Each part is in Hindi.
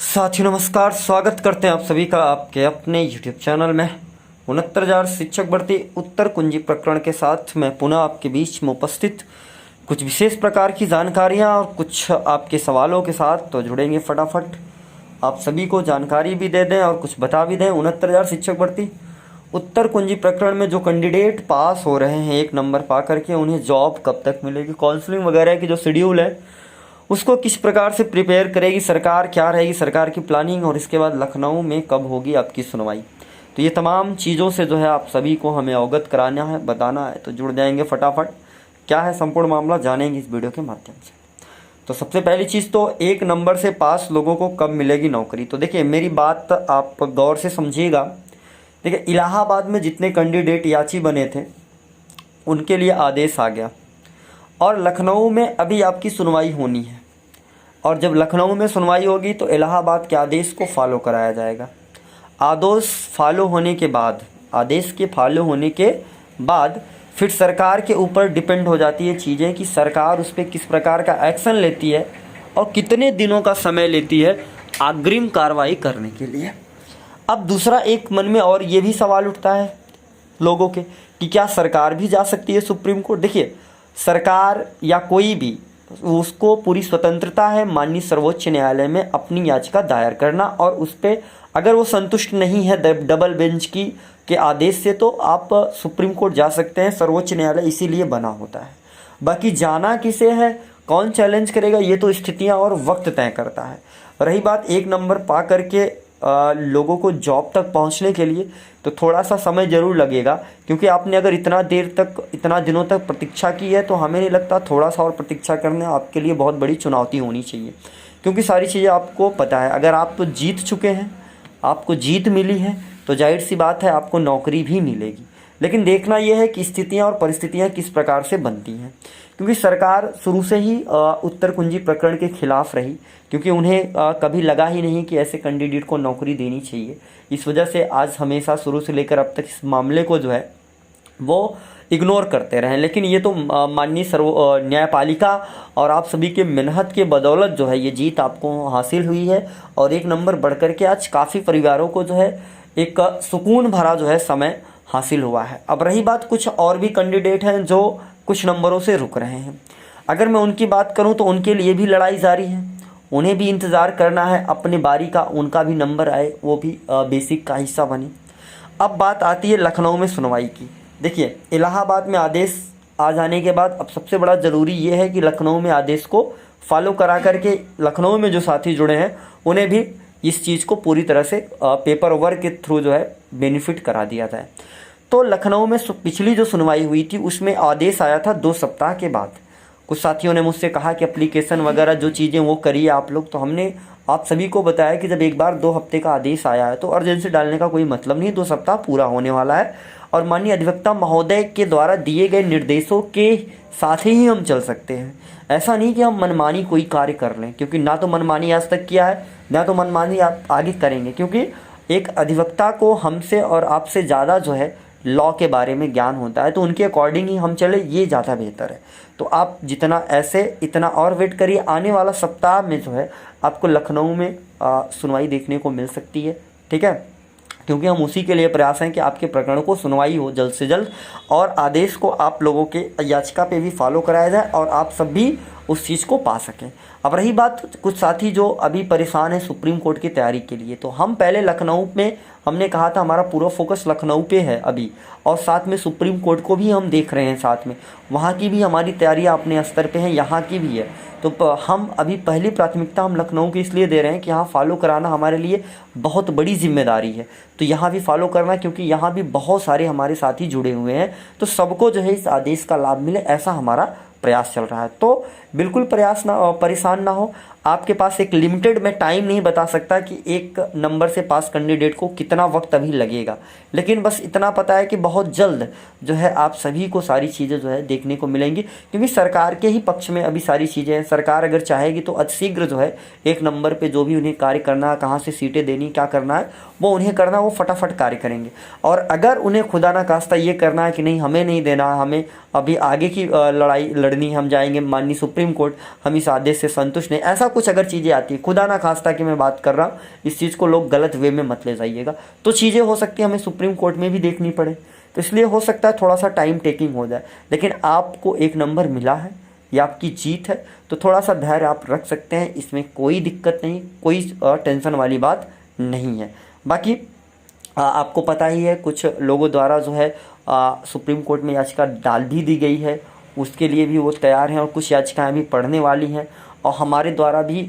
साथियों नमस्कार, स्वागत करते हैं आप सभी का आपके अपने YouTube चैनल में। 69,000 शिक्षक भर्ती उत्तर कुंजी प्रकरण के साथ मैं पुनः आपके बीच में उपस्थित कुछ विशेष प्रकार की जानकारियां और कुछ आपके सवालों के साथ तो जुड़ेंगे। फटाफट आप सभी को जानकारी भी दे दें और कुछ बता भी दें। 69,000 शिक्षक भर्ती उत्तर कुंजी प्रकरण में जो कैंडिडेट पास हो रहे हैं 1 नंबर पा करके, उन्हें जॉब कब तक मिलेगी, काउंसलिंग वगैरह की जो शेड्यूल है उसको किस प्रकार से प्रिपेयर करेगी सरकार, क्या रहेगी सरकार की प्लानिंग, और इसके बाद लखनऊ में कब होगी आपकी सुनवाई। तो ये तमाम चीज़ों से जो है आप सभी को हमें अवगत कराना है, बताना है। तो जुड़ जाएंगे फटाफट। क्या है संपूर्ण मामला जानेंगे इस वीडियो के माध्यम से। तो सबसे पहली चीज़ तो 1 नंबर से पास लोगों को कब मिलेगी नौकरी। तो देखिए मेरी बात आप गौर से समझिएगा। देखिए इलाहाबाद में जितने कैंडिडेट याची बने थे उनके लिए आदेश आ गया और लखनऊ में अभी आपकी सुनवाई होनी है, और जब लखनऊ में सुनवाई होगी तो इलाहाबाद के आदेश को फॉलो कराया जाएगा। आदेश फॉलो होने के बाद, आदेश के फॉलो होने के बाद फिर सरकार के ऊपर डिपेंड हो जाती है चीज़ें कि सरकार उस पर किस प्रकार का एक्शन लेती है और कितने दिनों का समय लेती है अग्रिम कार्रवाई करने के लिए। अब दूसरा एक मन में और ये भी सवाल उठता है लोगों के कि क्या सरकार भी जा सकती है सुप्रीम कोर्ट। देखिए सरकार या कोई भी, उसको पूरी स्वतंत्रता है माननीय सर्वोच्च न्यायालय में अपनी याचिका दायर करना, और उस पर अगर वो संतुष्ट नहीं है डबल बेंच की के आदेश से तो आप सुप्रीम कोर्ट जा सकते हैं। सर्वोच्च न्यायालय इसीलिए बना होता है। बाकी जाना किसे है, कौन चैलेंज करेगा, ये तो स्थितियां और वक्त तय करता है। रही बात 1 नंबर पा करके लोगों को जॉब तक पहुंचने के लिए, तो थोड़ा सा समय ज़रूर लगेगा, क्योंकि आपने अगर इतना दिनों तक प्रतीक्षा की है तो हमें नहीं लगता थोड़ा सा और प्रतीक्षा करना आपके लिए बहुत बड़ी चुनौती होनी चाहिए, क्योंकि सारी चीज़ें आपको पता है। अगर आप तो जीत चुके हैं, आपको जीत मिली है, तो जाहिर सी बात है आपको नौकरी भी मिलेगी। लेकिन देखना यह है कि स्थितियाँ और परिस्थितियाँ किस प्रकार से बनती हैं, क्योंकि सरकार शुरू से ही उत्तर कुंजी प्रकरण के खिलाफ रही, क्योंकि उन्हें कभी लगा ही नहीं कि ऐसे कैंडिडेट को नौकरी देनी चाहिए। इस वजह से आज हमेशा शुरू से लेकर अब तक इस मामले को जो है वो इग्नोर करते रहे। लेकिन ये तो माननीय न्यायपालिका और आप सभी के मेहनत के बदौलत जो है ये जीत आपको हासिल हुई है, और 1 नंबर बढ़कर के आज काफ़ी परिवारों को जो है एक सुकून भरा जो है समय हासिल हुआ है। अब रही बात, कुछ और भी कैंडिडेट हैं जो कुछ नंबरों से रुक रहे हैं। अगर मैं उनकी बात करूं तो उनके लिए भी लड़ाई जारी है, उन्हें भी इंतज़ार करना है अपने बारी का, उनका भी नंबर आए, वो भी बेसिक का हिस्सा बने। अब बात आती है लखनऊ में सुनवाई की। देखिए इलाहाबाद में आदेश आ जाने के बाद अब सबसे बड़ा ज़रूरी ये है कि लखनऊ में आदेश को फॉलो करा करके लखनऊ में जो साथी जुड़े हैं उन्हें भी इस चीज़ को पूरी तरह से पेपर वर्क के थ्रू जो है बेनिफिट करा दिया जाए। तो लखनऊ में पिछली जो सुनवाई हुई थी उसमें आदेश आया था 2 सप्ताह के बाद। कुछ साथियों ने मुझसे कहा कि एप्लीकेशन वगैरह जो चीज़ें वो करिए आप लोग, तो हमने आप सभी को बताया कि जब एक बार 2 हफ्ते का आदेश आया है तो अर्जेंसी डालने का कोई मतलब नहीं, 2 सप्ताह पूरा होने वाला है, और माननीय अधिवक्ता महोदय के द्वारा दिए गए निर्देशों के साथ ही हम चल सकते हैं। ऐसा नहीं कि हम मनमानी कोई कार्य कर लें, क्योंकि ना तो मनमानी आज तक किया है, ना तो मनमानी आप आगे करेंगे, क्योंकि एक अधिवक्ता को हमसे और आपसे ज़्यादा जो है लॉ के बारे में ज्ञान होता है, तो उनके अकॉर्डिंग ही हम चले, ये ज़्यादा बेहतर है। तो आप जितना ऐसे इतना और वेट करिए, आने वाला सप्ताह में जो है आपको लखनऊ में सुनवाई देखने को मिल सकती है। ठीक है, क्योंकि हम उसी के लिए प्रयास हैं कि आपके प्रकरण को सुनवाई हो जल्द से जल्द, और आदेश को आप लोगों के याचिका पे भी फॉलो कराया जाए और आप सब भी उस चीज़ को पा सकें। अब रही बात, कुछ साथी जो अभी परेशान है सुप्रीम कोर्ट की तैयारी के लिए, तो हम पहले लखनऊ में, हमने कहा था हमारा पूरा फोकस लखनऊ पे है अभी, और साथ में सुप्रीम कोर्ट को भी हम देख रहे हैं, साथ में वहाँ की भी हमारी तैयारियाँ अपने स्तर पे हैं, यहाँ की भी है। तो हम अभी पहली प्राथमिकता हम लखनऊ की इसलिए दे रहे हैं कि यहाँ फॉलो कराना हमारे लिए बहुत बड़ी जिम्मेदारी है। तो यहाँ भी फॉलो करना, क्योंकि यहाँ भी बहुत सारे हमारे साथी जुड़े हुए हैं, तो सबको जो है इस आदेश का लाभ मिले, ऐसा हमारा प्रयास चल रहा है। तो बिल्कुल परेशान ना हो। आपके पास एक लिमिटेड, मैं टाइम नहीं बता सकता कि 1 नंबर से पास कैंडिडेट को कितना वक्त अभी लगेगा, लेकिन बस इतना पता है कि बहुत जल्द जो है आप सभी को सारी चीज़ें जो है देखने को मिलेंगी, क्योंकि सरकार के ही पक्ष में अभी सारी चीज़ें हैं। सरकार अगर चाहेगी तो अतिशीघ्र जो है 1 नंबर पे जो भी उन्हें कार्य करना है, कहाँ से सीटें देनी, क्या करना है वो उन्हें करना, वो फटाफट कार्य करेंगे। और अगर उन्हें खुदा ना खास्ता ये करना है कि नहीं हमें नहीं देना, हमें अभी आगे की लड़ाई लड़नी, हम जाएंगे माननीय सुप्रीम कोर्ट, हम इस आदेश से संतुष्ट नहीं, ऐसा कुछ अगर चीज़ें आती है, खुदा ना खास्ता कि मैं बात कर रहा हूँ, इस चीज़ को लोग गलत वे में मत ले जाइएगा, तो चीज़ें हो सकती है हमें सुप्रीम कोर्ट में भी देखनी पड़े, तो इसलिए हो सकता है थोड़ा सा टाइम टेकिंग हो जाए, लेकिन आपको एक नंबर मिला है, ये आपकी जीत है, तो थोड़ा सा धैर्य आप रख सकते हैं, इसमें कोई दिक्कत नहीं, कोई टेंशन वाली बात नहीं है। बाकी आपको पता ही है कुछ लोगों द्वारा जो है सुप्रीम कोर्ट में याचिका डाल भी दी गई है, उसके लिए भी वो तैयार हैं और कुछ याचिकाएं भी पढ़ने वाली हैं और हमारे द्वारा भी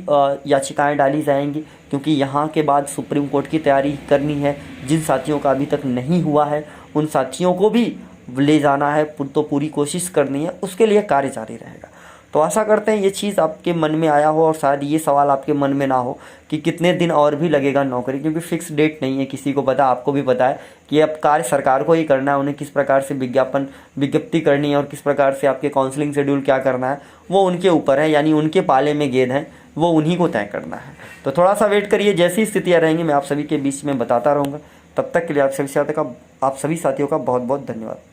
याचिकाएं डाली जाएंगी, क्योंकि यहाँ के बाद सुप्रीम कोर्ट की तैयारी करनी है। जिन साथियों का अभी तक नहीं हुआ है उन साथियों को भी ले जाना है, तो पूरी कोशिश करनी है, उसके लिए कार्य जारी रहेगा। तो आशा करते हैं ये चीज़ आपके मन में आया हो और शायद ये सवाल आपके मन में ना हो कि कितने दिन और भी लगेगा नौकरी, क्योंकि फिक्स डेट नहीं है, किसी को पता, आपको भी पता है कि अब कार्य सरकार को ही करना है, उन्हें किस प्रकार से विज्ञप्ति करनी है और किस प्रकार से आपके काउंसलिंग शेड्यूल क्या करना है वो उनके ऊपर है, यानी उनके पाले में गेंद है, वो उन्हीं को तय करना है। तो थोड़ा सा वेट करिए, जैसी स्थितियाँ रहेंगी मैं आप सभी के बीच में बताता रहूँगा। तब तक के लिए आप सभी साथियों का बहुत बहुत धन्यवाद।